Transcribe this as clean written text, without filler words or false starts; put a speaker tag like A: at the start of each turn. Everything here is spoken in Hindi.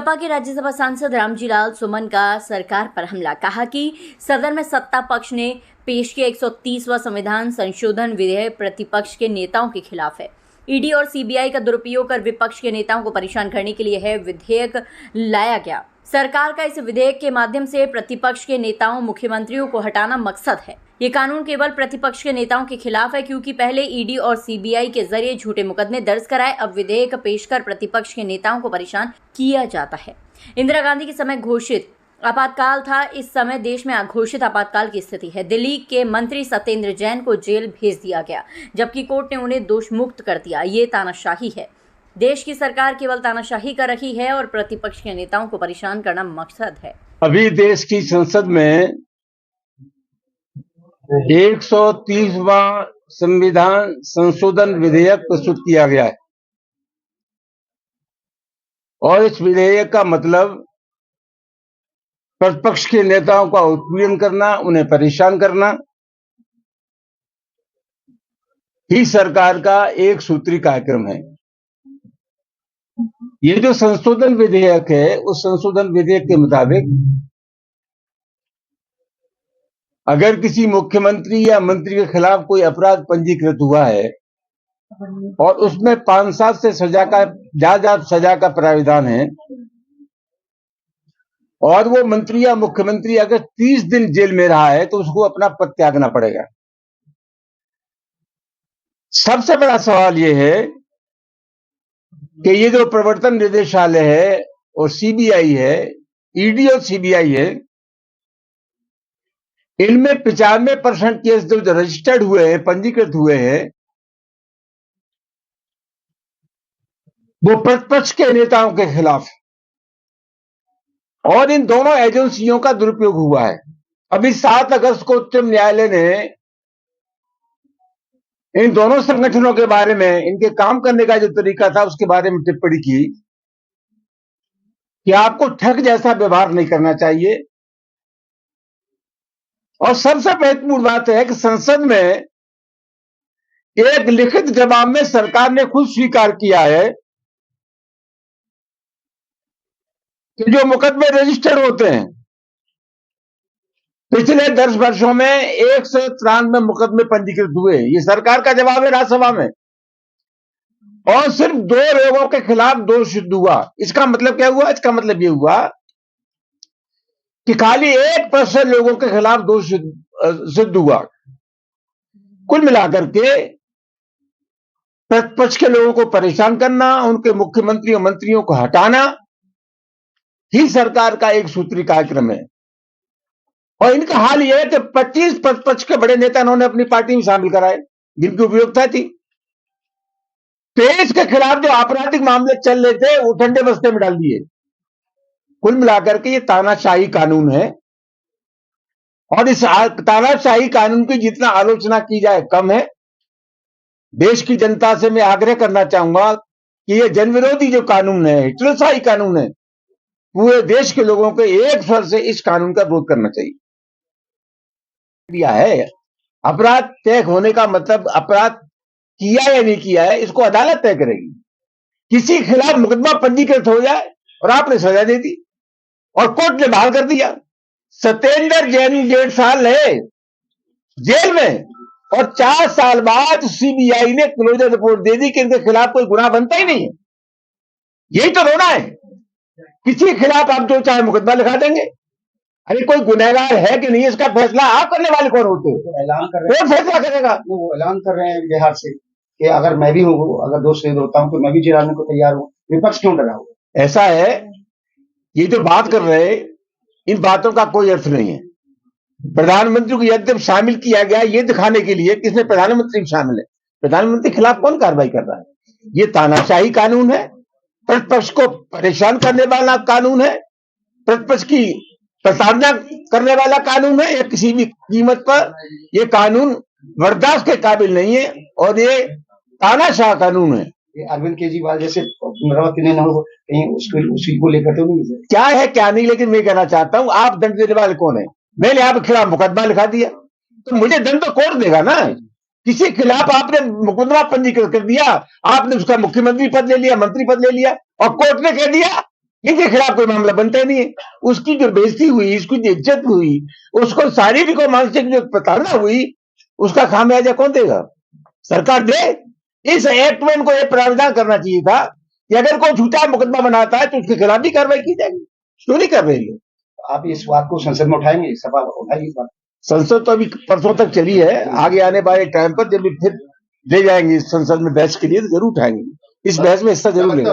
A: सपा के राज्यसभा सांसद रामजीलाल सुमन का सरकार पर हमला। कहा कि सदन में सत्ता पक्ष ने पेश किया 130वां संविधान संशोधन विधेयक प्रतिपक्ष के नेताओं के खिलाफ है। ईडी और सीबीआई का दुरुपयोग कर विपक्ष के नेताओं को परेशान करने के लिए है विधेयक लाया गया। सरकार का इस विधेयक के माध्यम से प्रतिपक्ष के नेताओं मुख्यमंत्रियों को हटाना मकसद है। ये कानून केवल प्रतिपक्ष के नेताओं के खिलाफ है, क्योंकि पहले ईडी और सीबीआई के जरिए झूठे मुकदमे दर्ज कराए, अब विधेयक पेश कर प्रतिपक्ष के नेताओं को परेशान किया जाता है। इंदिरा गांधी के समय घोषित आपातकाल था, इस समय देश में अघोषित आपातकाल की स्थिति है। दिल्ली के मंत्री सत्येंद्र जैन को जेल भेज दिया गया, जबकि कोर्ट ने उन्हें दोष मुक्त कर दिया। ये तानाशाही है। देश की सरकार केवल तानाशाही कर रही है और प्रतिपक्ष के नेताओं को परेशान करना मकसद है।
B: अभी देश की संसद में 130वां संविधान संशोधन विधेयक प्रस्तुत किया गया है और इस विधेयक का मतलब प्रतिपक्ष के नेताओं का उत्पीड़न करना, उन्हें परेशान करना ही सरकार का एक सूत्री कार्यक्रम है। ये जो संशोधन विधेयक है, उस संशोधन विधेयक के मुताबिक अगर किसी मुख्यमंत्री या मंत्री के खिलाफ कोई अपराध पंजीकृत हुआ है और उसमें 5 साल से ज्यादा सजा का प्राविधान है और वो मंत्री या मुख्यमंत्री अगर 30 दिन जेल में रहा है तो उसको अपना पद त्यागना पड़ेगा। सबसे बड़ा सवाल ये है कि ये जो प्रवर्तन निदेशालय है और सीबीआई है, ईडी और सीबीआई है, इनमें 95% केस जो रजिस्टर्ड हुए हैं, पंजीकृत हुए हैं, वो प्रतिपक्ष के नेताओं के खिलाफ और इन दोनों एजेंसियों का दुरुपयोग हुआ है। अभी 7 अगस्त को उच्च न्यायालय ने इन दोनों संगठनों के बारे में, इनके काम करने का जो तरीका था उसके बारे में टिप्पणी की कि आपको ठग जैसा व्यवहार नहीं करना चाहिए। और सबसे महत्वपूर्ण बात है कि संसद में एक लिखित जवाब में सरकार ने खुद स्वीकार किया है कि जो मुकदमे रजिस्टर्ड होते हैं, पिछले 10 वर्षों में 193 मुकदमे पंजीकृत हुए। ये सरकार का जवाब है राज्यसभा में। और सिर्फ 2 लोगों के खिलाफ दोष सिद्ध हुआ। इसका मतलब क्या हुआ? इसका मतलब ये हुआ कि खाली 1% लोगों के खिलाफ दोष सिद्ध हुआ। कुल मिलाकर के प्रतिपक्ष के लोगों को परेशान करना, उनके मुख्यमंत्री और मंत्रियों को हटाना ही सरकार का एक सूत्री कार्यक्रम है। और इनका हाल यह है कि 25 प्रतिपक्ष के बड़े नेता इन्होंने अपनी पार्टी में शामिल कराए, जिनकी उपयोगिता थी। 23 के खिलाफ जो आपराधिक मामले चल रहे थे वो ठंडे बस्ते में डाल दिए। कुल मिलाकर के ये तानाशाही कानून है और इस तानाशाही कानून की जितना आलोचना की जाए कम है। देश की जनता से मैं आग्रह करना चाहूंगा कि ये जनविरोधी जो कानून है, हिटलरशाही कानून है, पूरे देश के लोगों को एक स्वर से इस कानून का विरोध करना चाहिए। है अपराध तय होने का मतलब अपराध किया या नहीं किया है, इसको अदालत तय करेगी। किसी के खिलाफ मुकदमा पंजीकृत हो जाए और आपने सजा दे दी और कोर्ट ने बहाल कर दिया। सत्येंद्र जैन 1.5 साल है जेल में और 4 साल बाद सीबीआई ने क्लोजर रिपोर्ट दे दी कि इनके खिलाफ कोई गुनाह बनता ही नहीं है। यही तो रोना है। किसी के खिलाफ आप जो चाहे मुकदमा लिखा देंगे। अरे कोई गुनहगार है कि नहीं, इसका फैसला आप करने वाले कौन होते हैं?
C: ऐलान कर रहे हैं।
B: कौन फैसला करेगा?
C: वो ऐलान कर रहे हैं बिहार से कि अगर मैं भी हूँ, अगर दोष सिद्ध होता हूँ तो मैं भी जेल आने को तैयार हूँ। विपक्ष क्यों डरा हुआ?
B: ऐसा है, ये जो बात कर रहे हैं, इन बातों का कोई अर्थ नहीं है। प्रधानमंत्री को यद्यप शामिल किया गया ये दिखाने के लिए किसने प्रधानमंत्री शामिल है। प्रधानमंत्री के खिलाफ कौन कार्रवाई कर रहा है? ये तानाशाही कानून है, प्रतिपक्ष को परेशान करने वाला कानून है, प्रतिपक्ष की प्रताड़ना करने वाला कानून है। या किसी भी कीमत पर यह कानून बर्दाश्त के काबिल नहीं है और ये तानाशाह कानून है।
C: अरविंद केजरीवाल जैसे पुनरावृत्ति नहीं हो कहीं उसी को लेकर तो नहीं है।
B: क्या है क्या नहीं, लेकिन मैं कहना चाहता हूं आप दंड देने वाले कौन है? मैंने आपके खिलाफ मुकदमा लिखा दिया तो मुझे दंड तो कोर्ट देगा ना। किसी के खिलाफ आपने मुकदमा पंजीकृत कर दिया, आपने उसका मुख्यमंत्री पद ले लिया, मंत्री पद ले लिया और कोर्ट ने कह दिया इनके खिलाफ कोई मामला बनता नहीं है। उसकी जो बेइज्जती हुई, उसकी जो इज्जत हुई, उसको शारीरिक और मानसिक जो प्रताड़ना हुई, उसका खामियाजा कौन देगा? सरकार दे। इस एक्ट में इनको ये प्रावधान करना चाहिए था कि अगर कोई झूठा मुकदमा बनाता है तो उसके खिलाफ भी कार्रवाई की जाएगी। क्यों नहीं कर रहे लोग?
C: आप इस बात को संसद में उठाएंगे, सभा उठाएगी इस बात?
B: संसद तो अभी परसों तक चली है, आगे आने वाले टाइम पर जब भी फिर ले जाएंगे संसद में बहस के लिए तो जरूर उठाएंगे। इस बहस में हिस्सा जरूर लेंगे।